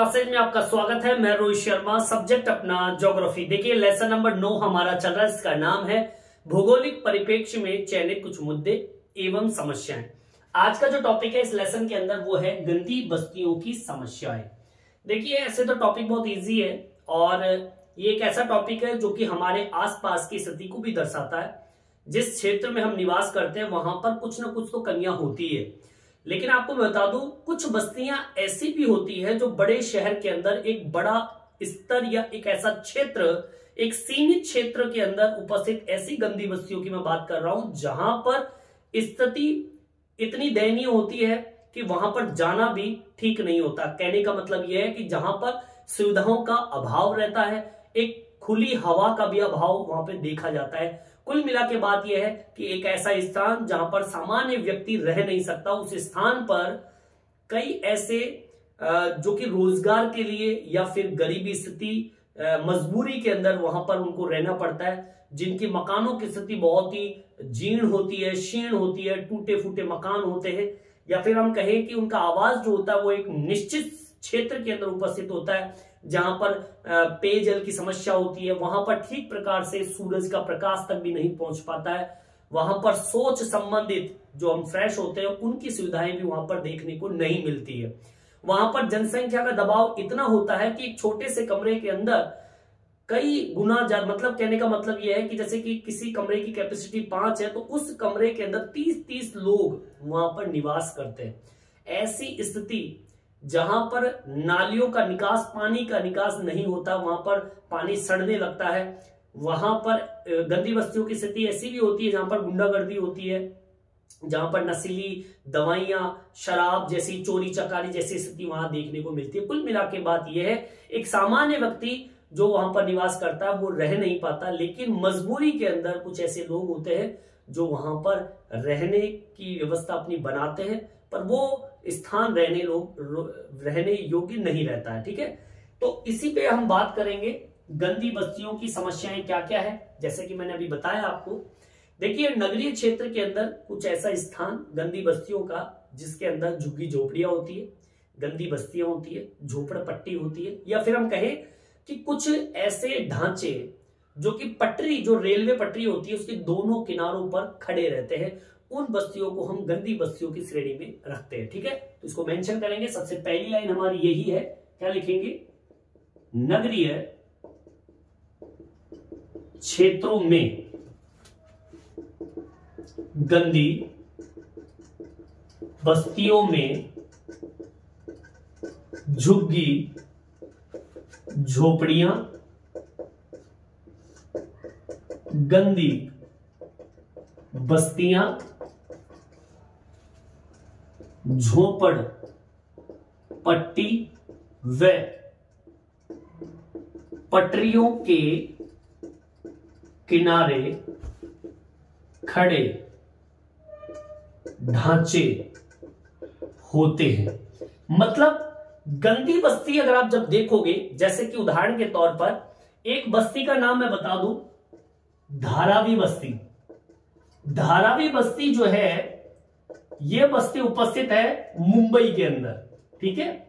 Classes में आपका स्वागत है। मैं रोहित शर्मा, सब्जेक्ट अपना ज्योग्राफी। देखिए लेसन नंबर 9 हमारा चल रहा है, इसका नाम है भौगोलिक परिप्रेक्ष्य में चयनित कुछ मुद्दे एवं समस्याएं। आज का जो टॉपिक है इस लेसन के अंदर वो है गंदी बस्तियों की समस्याएं। देखिए ऐसे तो टॉपिक बहुत इजी है और ये एक ऐसा टॉपिक है जो कि हमारे आसपास की स्थिति को भी दर्शाता है। जिस क्षेत्र में हम निवास करते हैं वहां पर कुछ ना कुछ तो कमियां होती है, लेकिन आपको मैं बता दूं कुछ बस्तियां ऐसी भी होती है जो बड़े शहर के अंदर एक बड़ा स्तर या एक ऐसा क्षेत्र, एक सीमित क्षेत्र के अंदर उपस्थित ऐसी गंदी बस्तियों की मैं बात कर रहा हूं जहां पर स्थिति इतनी दयनीय होती है कि वहां पर जाना भी ठीक नहीं होता। कहने का मतलब यह है कि जहां पर सुविधाओं का अभाव रहता है, एक खुली हवा का भी अभाव वहां पर देखा जाता है। कुल मिला के बात यह है कि एक ऐसा स्थान जहां पर सामान्य व्यक्ति रह नहीं सकता, उस स्थान पर कई ऐसे जो कि रोजगार के लिए या फिर गरीबी स्थिति, मजबूरी के अंदर वहां पर उनको रहना पड़ता है, जिनकी मकानों की स्थिति बहुत ही जीर्ण होती है, क्षीण होती है, टूटे फूटे मकान होते हैं, या फिर हम कहें कि उनका आवास जो होता है वो एक निश्चित क्षेत्र के अंदर उपस्थित होता है जहां पर पेयजल की समस्या होती है, वहां पर ठीक प्रकार से सूरज का प्रकाश तक भी नहीं पहुंच पाता है, वहां पर सोच संबंधित जो हम फ्रेश होते हैं उनकी सुविधाएं भी वहां पर देखने को नहीं मिलती है। वहां पर जनसंख्या का दबाव इतना होता है कि एक छोटे से कमरे के अंदर कई गुना ज्यादा, मतलब कहने का मतलब यह है कि जैसे कि किसी कमरे की कैपेसिटी 5 है तो उस कमरे के अंदर 30-30 लोग वहां पर निवास करते हैं। ऐसी स्थिति जहां पर नालियों का निकास, पानी का निकास नहीं होता, वहां पर पानी सड़ने लगता है, वहां पर गंदी बस्तियों की स्थिति ऐसी भी होती है जहां पर गुंडागर्दी होती है, जहां पर नशीली दवाइयां, शराब जैसी, चोरी चकारी जैसी स्थिति वहां देखने को मिलती है। कुल मिला के बात यह है एक सामान्य व्यक्ति जो वहां पर निवास करता है वो रह नहीं पाता, लेकिन मजबूरी के अंदर कुछ ऐसे लोग होते हैं जो वहां पर रहने की व्यवस्था अपनी बनाते हैं, पर वो स्थान रहने योग्य नहीं रहता है। ठीक है, तो इसी पे हम बात करेंगे गंदी बस्तियों की समस्याएं क्या क्या है। जैसे कि मैंने अभी बताया आपको, देखिए नगरीय क्षेत्र के अंदर कुछ ऐसा स्थान गंदी बस्तियों का जिसके अंदर झुग्गी झोपड़ियां होती है, गंदी बस्तियां होती है, झोपड़पट्टी होती है, या फिर हम कहें कि कुछ ऐसे ढांचे जो कि पटरी, जो रेलवे पटरी होती है उसके दोनों किनारों पर खड़े रहते हैं, उन बस्तियों को हम गंदी बस्तियों की श्रेणी में रखते हैं। ठीक है, तो इसको मेंशन करेंगे। सबसे पहली लाइन हमारी यही है, क्या लिखेंगे? नगरीय क्षेत्रों में गंदी बस्तियों में झुग्गी झोपड़ियां, गंदी बस्तियां, झोपड़ पट्टी व पटरियों के किनारे खड़े ढांचे होते हैं। मतलब गंदी बस्ती अगर आप जब देखोगे, जैसे कि उदाहरण के तौर पर एक बस्ती का नाम मैं बता दूं, धारावी बस्ती। धारावी बस्ती जो है यह बस्ती उपस्थित है मुंबई के अंदर। ठीक है,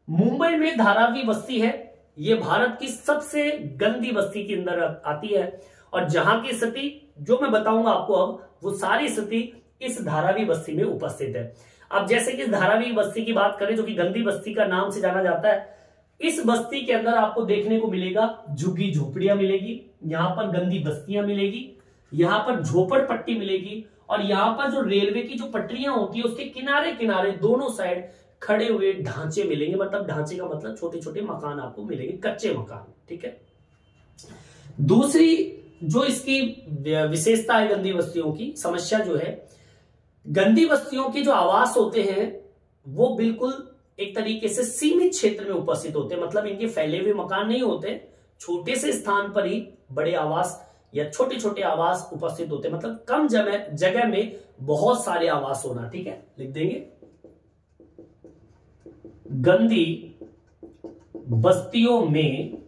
मुंबई में धारावी बस्ती है, यह भारत की सबसे गंदी बस्ती के अंदर आती है, और जहां की स्थिति जो मैं बताऊंगा आपको अब, वो सारी स्थिति इस धारावी बस्ती में उपस्थित है। अब जैसे कि धारावी बस्ती की बात करें जो कि गंदी बस्ती का नाम से जाना जाता है, इस बस्ती के अंदर आपको देखने को मिलेगा झुग्गी झोपड़ियां मिलेगी, यहां पर गंदी बस्तियां मिलेगी, यहां पर झोपड़पट्टी मिलेगी, और यहां पर जो रेलवे की जो पटरियां होती है उसके किनारे किनारे दोनों साइड खड़े हुए ढांचे मिलेंगे। मतलब ढांचे का मतलब छोटे छोटे मकान आपको मिलेंगे, कच्चे मकान। ठीक है, दूसरी जो इसकी विशेषता है गंदी बस्तियों की समस्या जो है, गंदी बस्तियों के जो आवास होते हैं वो बिल्कुल एक तरीके से सीमित क्षेत्र में उपस्थित होते हैं। मतलब इनके फैले हुए मकान नहीं होते, छोटे से स्थान पर ही बड़े आवास या छोटे छोटे आवास उपस्थित होते हैं। मतलब कम जगह में बहुत सारे आवास होना। ठीक है, लिख देंगे गंदी बस्तियों में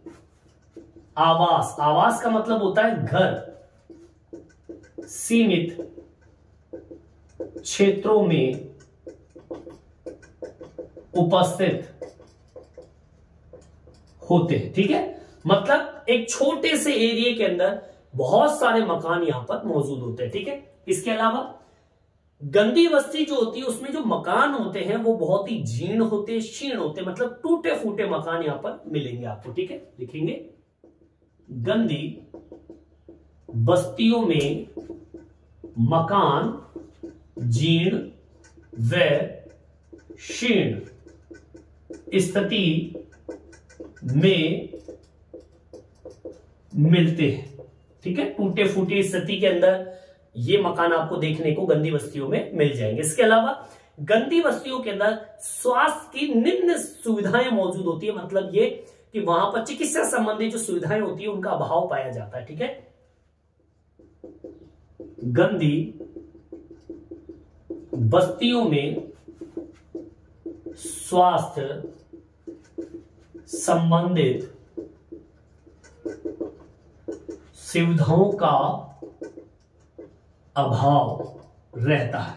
आवास। आवास का मतलब होता है घर, सीमित क्षेत्रों में उपस्थित होते हैं। ठीक है, मतलब एक छोटे से एरिया के अंदर बहुत सारे मकान यहां पर मौजूद होते हैं। ठीक है, इसके अलावा गंदी बस्ती जो होती है उसमें जो मकान होते हैं वो बहुत ही जीर्ण होते हैं, क्षीण होते हैं, मतलब टूटे फूटे मकान यहां पर मिलेंगे आपको। ठीक है, लिखेंगे गंदी बस्तियों में मकान जीर्ण व क्षीण स्थिति में मिलते हैं। ठीक है, टूटे फूटे स्थिति के अंदर ये मकान आपको देखने को गंदी बस्तियों में मिल जाएंगे। इसके अलावा गंदी बस्तियों के अंदर स्वास्थ्य की निम्न सुविधाएं मौजूद होती है, मतलब ये कि वहां पर चिकित्सा संबंधी जो सुविधाएं होती है उनका अभाव पाया जाता है। ठीक है, गंदी बस्तियों में स्वास्थ्य संबंधित सुविधाओं का अभाव रहता है।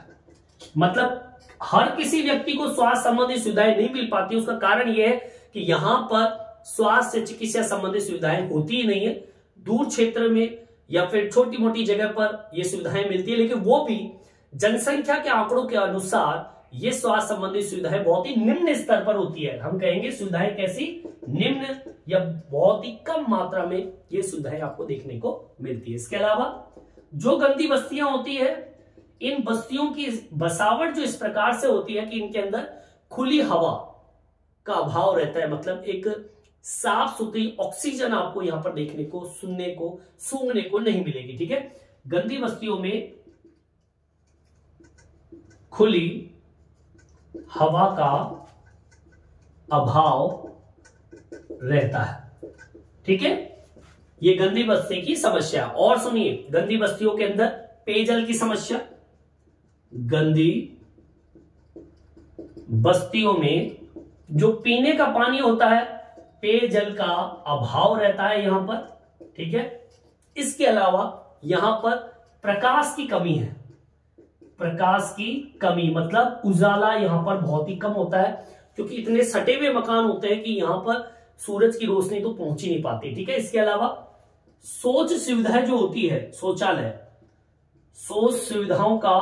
मतलब हर किसी व्यक्ति को स्वास्थ्य संबंधी सुविधाएं नहीं मिल पाती। उसका कारण यह है कि यहां पर स्वास्थ्य चिकित्सा संबंधी सुविधाएं होती ही नहीं है। दूर क्षेत्र में या फिर छोटी मोटी जगह पर यह सुविधाएं मिलती है, लेकिन वो भी जनसंख्या के आंकड़ों के अनुसार ये स्वास्थ्य संबंधी सुविधाएं बहुत ही निम्न स्तर पर होती है। हम कहेंगे सुविधाएं कैसी, निम्न या बहुत ही कम मात्रा में ये सुविधाएं आपको देखने को मिलती है। इसके अलावा जो गंदी बस्तियां होती है, इन बस्तियों की बसावट जो इस प्रकार से होती है कि इनके अंदर खुली हवा का अभाव रहता है, मतलब एक साफ सुथरी ऑक्सीजन आपको यहां पर देखने को, सुनने को, सूंघने को नहीं मिलेगी। ठीक है, गंदी बस्तियों में खुली हवा का अभाव रहता है। ठीक है, ये गंदी बस्ती की समस्या। और सुनिए, गंदी बस्तियों के अंदर पेयजल की समस्या। गंदी बस्तियों में जो पीने का पानी होता है, पेयजल का अभाव रहता है यहां पर। ठीक है, इसके अलावा यहां पर प्रकाश की कमी है। प्रकाश की कमी मतलब उजाला यहां पर बहुत ही कम होता है, क्योंकि इतने सटे हुए मकान होते हैं कि यहां पर सूरज की रोशनी तो पहुंच ही नहीं पाती। ठीक है, इसके अलावा शौच सुविधाएं जो होती है, शौचालय, शौच सुविधाओं का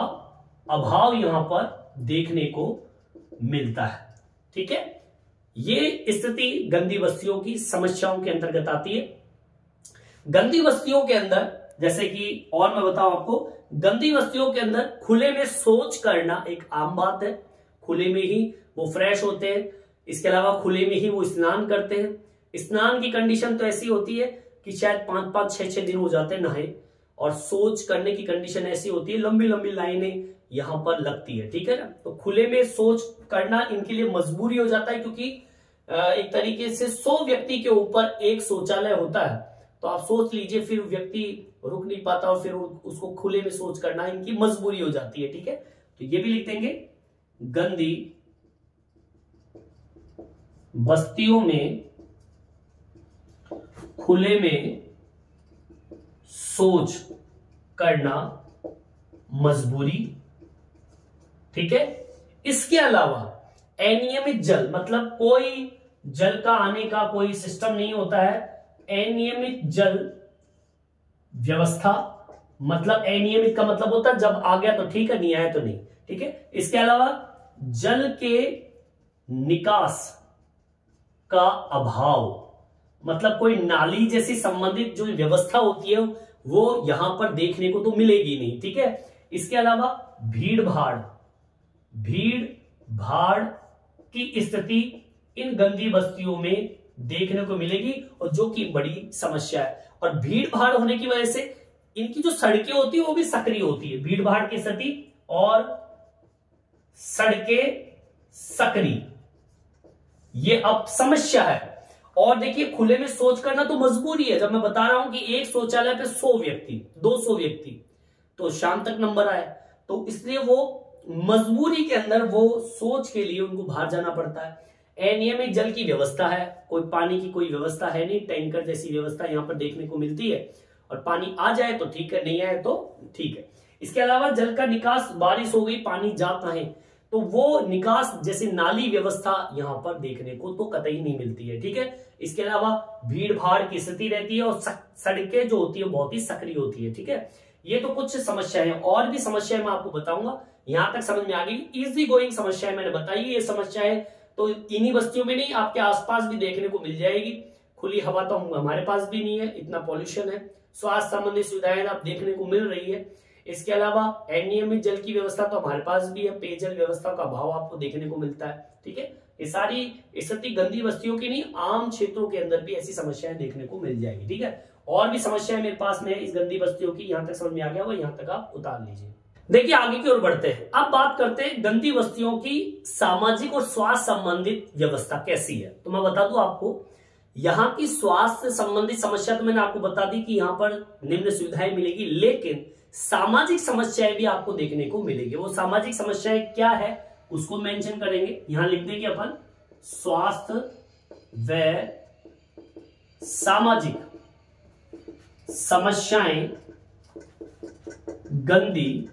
अभाव यहां पर देखने को मिलता है। ठीक है, ये स्थिति गंदी बस्तियों की समस्याओं के अंतर्गत आती है। गंदी बस्तियों के अंदर, जैसे कि और मैं बताऊं आपको, गंदी बस्तियों के अंदर खुले में शौच करना एक आम बात है। खुले में ही वो फ्रेश होते हैं। इसके अलावा खुले में ही वो स्नान करते हैं। स्नान की कंडीशन तो ऐसी होती है कि शायद 5-5, 6-6 दिन हो जाते हैं नहाए, और शौच करने की कंडीशन ऐसी होती है लंबी लंबी लाइनें यहां पर लगती है। ठीक है ना, तो खुले में शौच करना इनके लिए मजबूरी हो जाता है, क्योंकि एक तरीके से 100 व्यक्ति के ऊपर एक शौचालय होता है। तो आप सोच लीजिए, फिर व्यक्ति रुक नहीं पाता और फिर उसको खुले में शौच करना इनकी मजबूरी हो जाती है। ठीक है, तो ये भी लिख देंगे, गंदी बस्तियों में खुले में शौच करना मजबूरी। ठीक है, इसके अलावा अनियमित जल, मतलब कोई जल का आने का कोई सिस्टम नहीं होता है। अनियमित जल व्यवस्था, मतलब अनियमित का मतलब होता है जब आ गया तो ठीक है, नहीं आया तो नहीं। ठीक है, इसके अलावा जल के निकास का अभाव, मतलब कोई नाली जैसी संबंधित जो व्यवस्था होती है वो यहां पर देखने को तो मिलेगी नहीं। ठीक है, इसके अलावा भीड़ भाड़ की स्थिति इन गंदी बस्तियों में देखने को मिलेगी, और जो कि बड़ी समस्या है। और भीड़ भाड़ होने की वजह से इनकी जो सड़कें होती है वो भी सक्रिय होती है। भीड़ भाड़ की स्थिति और सड़कें सक्रिय, ये अब समस्या है। और देखिए, खुले में शौच करना तो मजबूरी है। जब मैं बता रहा हूं कि एक शौचालय पे 100 व्यक्ति, 200 व्यक्ति, तो शाम तक नंबर आए, तो इसलिए वो मजबूरी के अंदर वो शौच के लिए उनको बाहर जाना पड़ता है। अनियमित जल की व्यवस्था है, कोई पानी की कोई व्यवस्था है नहीं, टैंकर जैसी व्यवस्था यहाँ पर देखने को मिलती है। और पानी आ जाए तो ठीक है, नहीं आए तो ठीक है। इसके अलावा जल का निकास, बारिश हो गई, पानी जाता है तो वो निकास जैसे नाली व्यवस्था यहां पर देखने को तो कतई नहीं मिलती है। ठीक है, इसके अलावा भीड़ भाड़ की स्थिति रहती है और सड़कें जो होती है बहुत ही सक्रिय होती है। ठीक है, ये तो कुछ समस्याएं, और भी समस्याएं मैं आपको बताऊंगा। यहां तक समझ में आ गई। इजी गोइंग समस्याएं मैंने बताई। ये समस्याएं तो इन्हीं बस्तियों में नहीं, आपके आसपास भी देखने को मिल जाएगी। खुली हवा तो हमारे पास भी नहीं है, इतना पॉल्यूशन है। स्वास्थ्य संबंधी सुविधाएं आप देखने को मिल रही है। इसके अलावा अनियमित जल की व्यवस्था तो हमारे पास भी है, पेयजल व्यवस्था का अभाव आपको देखने को मिलता है। ठीक है, ये सारी स्थिति गंदी बस्तियों की नहीं, आम क्षेत्रों के अंदर भी ऐसी समस्याएं देखने को मिल जाएगी। ठीक है, और भी समस्याएं मेरे पास में है इस गंदी बस्तियों की। यहां तक समझ में आ गया होगा, यहां तक आप उतार लीजिए। देखिए आगे की ओर बढ़ते हैं। अब बात करते हैं गंदी बस्तियों की सामाजिक और स्वास्थ्य संबंधित व्यवस्था कैसी है। तो मैं बता दूं आपको, यहाँ की स्वास्थ्य संबंधित समस्या तो मैंने आपको बता दी कि यहाँ पर निम्न सुविधाएं मिलेगी, लेकिन सामाजिक समस्याएं भी आपको देखने को मिलेगी। वो सामाजिक समस्याएं क्या है उसको मेंशन करेंगे। यहां लिख देंगे अपन स्वास्थ्य व सामाजिक समस्याएं गंदी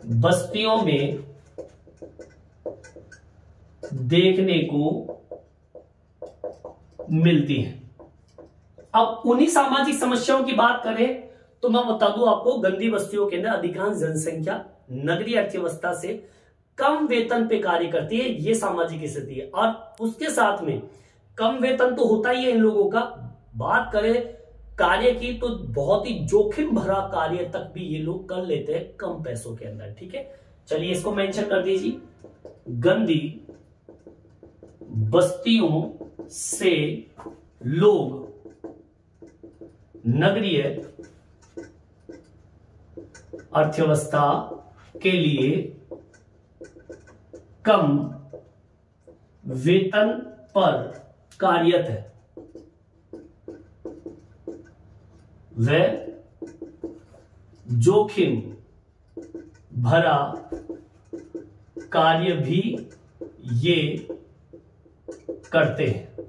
बस्तियों में देखने को मिलती है। अब उन्हीं सामाजिक समस्याओं की बात करें तो मैं बता दूं आपको, गंदी बस्तियों के अंदर अधिकांश जनसंख्या नगरीय अर्थव्यवस्था से कम वेतन पे कार्य करती है। ये सामाजिक स्थिति है, और उसके साथ में कम वेतन तो होता ही है इन लोगों का। बात करें कार्य की तो बहुत ही जोखिम भरा कार्य तक भी ये लोग कर लेते हैं कम पैसों के अंदर। ठीक है, चलिए इसको मेंशन कर दीजिए। गंदी बस्तियों से लोग नगरीय अर्थव्यवस्था के लिए कम वेतन पर कार्यरत है, व जोखिम भरा कार्य भी ये करते हैं।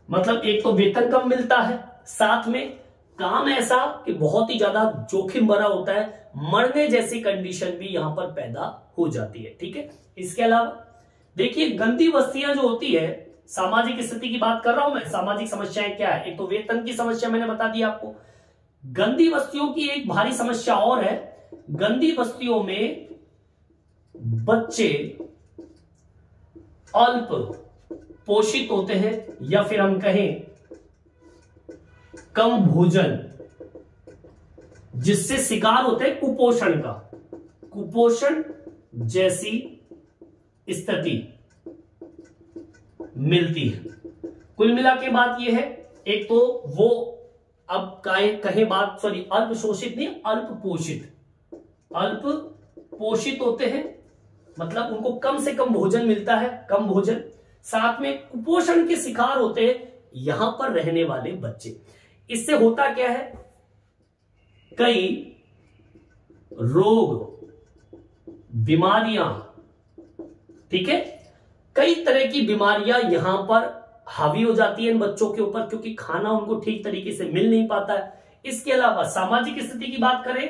मतलब एक तो वेतन कम मिलता है, साथ में काम ऐसा कि बहुत ही ज्यादा जोखिम भरा होता है, मरने जैसी कंडीशन भी यहां पर पैदा हो जाती है। ठीक है, इसके अलावा देखिए गंदी बस्तियां जो होती है, सामाजिक स्थिति की बात कर रहा हूं मैं। सामाजिक समस्याएं क्या है, एक तो वेतन की समस्या मैंने बता दी आपको। गंदी बस्तियों की एक भारी समस्या और है, गंदी बस्तियों में बच्चे अल्प पोषित होते हैं, या फिर हम कहें कम भोजन, जिससे शिकार होते हैं कुपोषण का। कुपोषण जैसी स्थिति मिलती है। कुल मिला के बात यह है, एक तो वो अब कहे बात सॉरी अल्प शोषित नहीं, अल्प पोषित, अल्प पोषित होते हैं, मतलब उनको कम से कम भोजन मिलता है, कम भोजन। साथ में कुपोषण के शिकार होते हैं यहां पर रहने वाले बच्चे। इससे होता क्या है, कई रोग बीमारियां, ठीक है, कई तरह की बीमारियां यहां पर हावी हो जाती है इन बच्चों के ऊपर, क्योंकि खाना उनको ठीक तरीके से मिल नहीं पाता है। इसके अलावा सामाजिक स्थिति की बात करें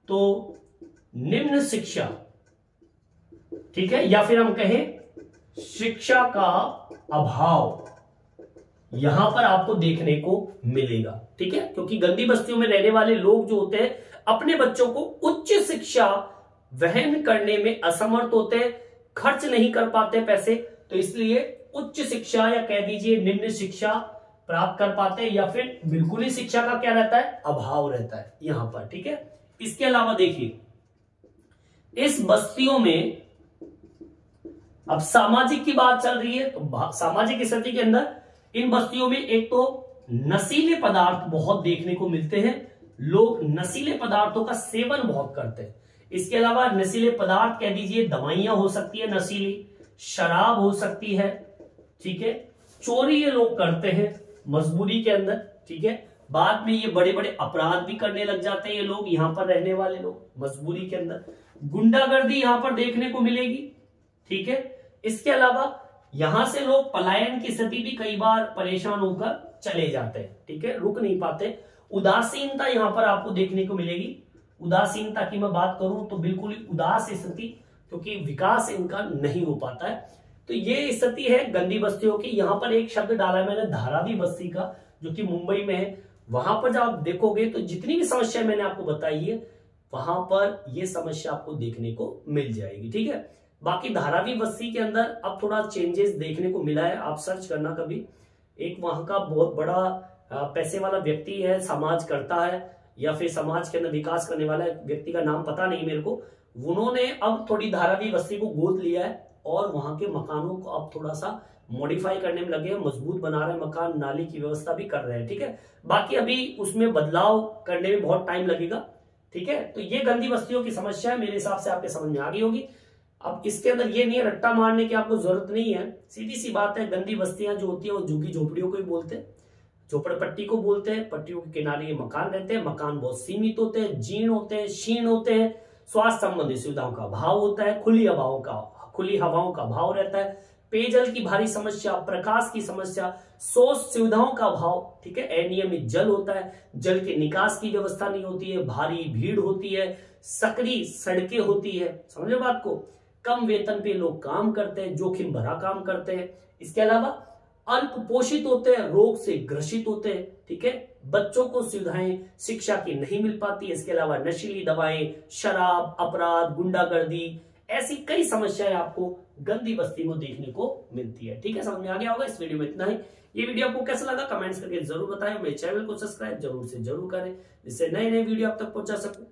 तो निम्न शिक्षा, ठीक है, या फिर हम कहें शिक्षा का अभाव यहां पर आपको देखने को मिलेगा। ठीक है, क्योंकि गंदी बस्तियों में रहने वाले लोग जो होते हैं अपने बच्चों को उच्च शिक्षा वहन करने में असमर्थ होते हैं, खर्च नहीं कर पाते पैसे, तो इसलिए उच्च शिक्षा या कह दीजिए निम्न शिक्षा प्राप्त कर पाते हैं, या फिर बिल्कुल ही शिक्षा का क्या रहता है, अभाव रहता है यहां पर। ठीक है, इसके अलावा देखिए इस बस्तियों में अब सामाजिक की बात चल रही है, तो सामाजिक स्थिति के अंदर इन बस्तियों में एक तो नशीले पदार्थ बहुत देखने को मिलते हैं, लोग नशीले पदार्थों का सेवन बहुत करते हैं। इसके अलावा नशीले पदार्थ कह दीजिए दवाइयां हो सकती है, नशीली शराब हो सकती है, ठीक है, चोरी ये लोग करते हैं मजबूरी के अंदर। ठीक है, बाद में ये बड़े बड़े अपराध भी करने लग जाते हैं ये लोग, यहां पर रहने वाले लोग मजबूरी के अंदर। गुंडागर्दी यहां पर देखने को मिलेगी। ठीक है, इसके अलावा यहां से लोग पलायन की स्थिति भी कई बार परेशान होकर चले जाते हैं। ठीक है, रुक नहीं पाते। उदासीनता यहां पर आपको देखने को मिलेगी। उदासीनता की मैं बात करूं तो बिल्कुल ही उदास स्थिति, क्योंकि विकास इनका नहीं हो पाता है। तो ये स्थिति है गंदी बस्तियों की। यहां पर एक शब्द डाला है मैंने धारावी बस्ती का, जो कि मुंबई में है। वहां पर जब आप देखोगे तो जितनी भी समस्या मैंने आपको बताई है वहां पर ये समस्या आपको देखने को मिल जाएगी, ठीक है। बाकी धारावी बस्ती के अंदर अब थोड़ा चेंजेस देखने को मिला है, आप सर्च करना कभी। एक वहां का बहुत बड़ा पैसे वाला व्यक्ति है, समाज करता है या फिर समाज के अंदर विकास करने वाला व्यक्ति का नाम पता नहीं मेरे को। उन्होंने अब थोड़ी धारावी बस्ती को गोद लिया है और वहां के मकानों को अब थोड़ा सा मॉडिफाई करने में लगे हैं, मजबूत बना रहे हैं मकान, नाली की व्यवस्था भी कर रहे हैं, ठीक है। बाकी अभी उसमें बदलाव करने में बहुत टाइम लगेगा, ठीक है। तो ये गंदी बस्तियों की समस्या है, मेरे हिसाब से आपके समझ में आ गई होगी। अब इसके अंदर ये नहीं है रट्टा मारने की आपको जरूरत नहीं है, सीधी सी बात है। गंदी बस्तियां जो होती है वो झुग्गी झोपड़ियों को ही बोलते हैं, झोपड़पट्टी को बोलते हैं। पट्टियों के किनारे ये मकान रहते हैं, मकान बहुत सीमित होते हैं, जीर्ण होते हैं, क्षीण होते हैं। स्वास्थ्य संबंधी सुविधाओं का अभाव होता है, खुली हवाओं का अभाव रहता है, पेयजल की भारी समस्या, प्रकाश की समस्या, सोच सुविधाओं का अभाव, ठीक है। अनियमित जल होता है, जल के निकास की व्यवस्था नहीं होती है, भारी भीड़ होती है, सकरी सड़कें होती है, समझे बात को। कम वेतन पे लोग काम करते हैं, जोखिम भरा काम करते हैं। इसके अलावा अल्प पोषित होते हैं, रोग से ग्रसित होते हैं, ठीक है। बच्चों को सुविधाएं शिक्षा की नहीं मिल पाती। इसके अलावा नशीली दवाएं, शराब, अपराध, गुंडागर्दी, ऐसी कई समस्याएं आपको गंदी बस्ती में देखने को मिलती है, ठीक है। समझ में आ गया होगा। इस वीडियो में इतना ही। ये वीडियो आपको कैसा लगा कमेंट्स करके जरूर बताएं। मेरे चैनल को सब्सक्राइब जरूर से जरूर करें, जिससे नए नए वीडियो आप तक पहुंचा सकूं।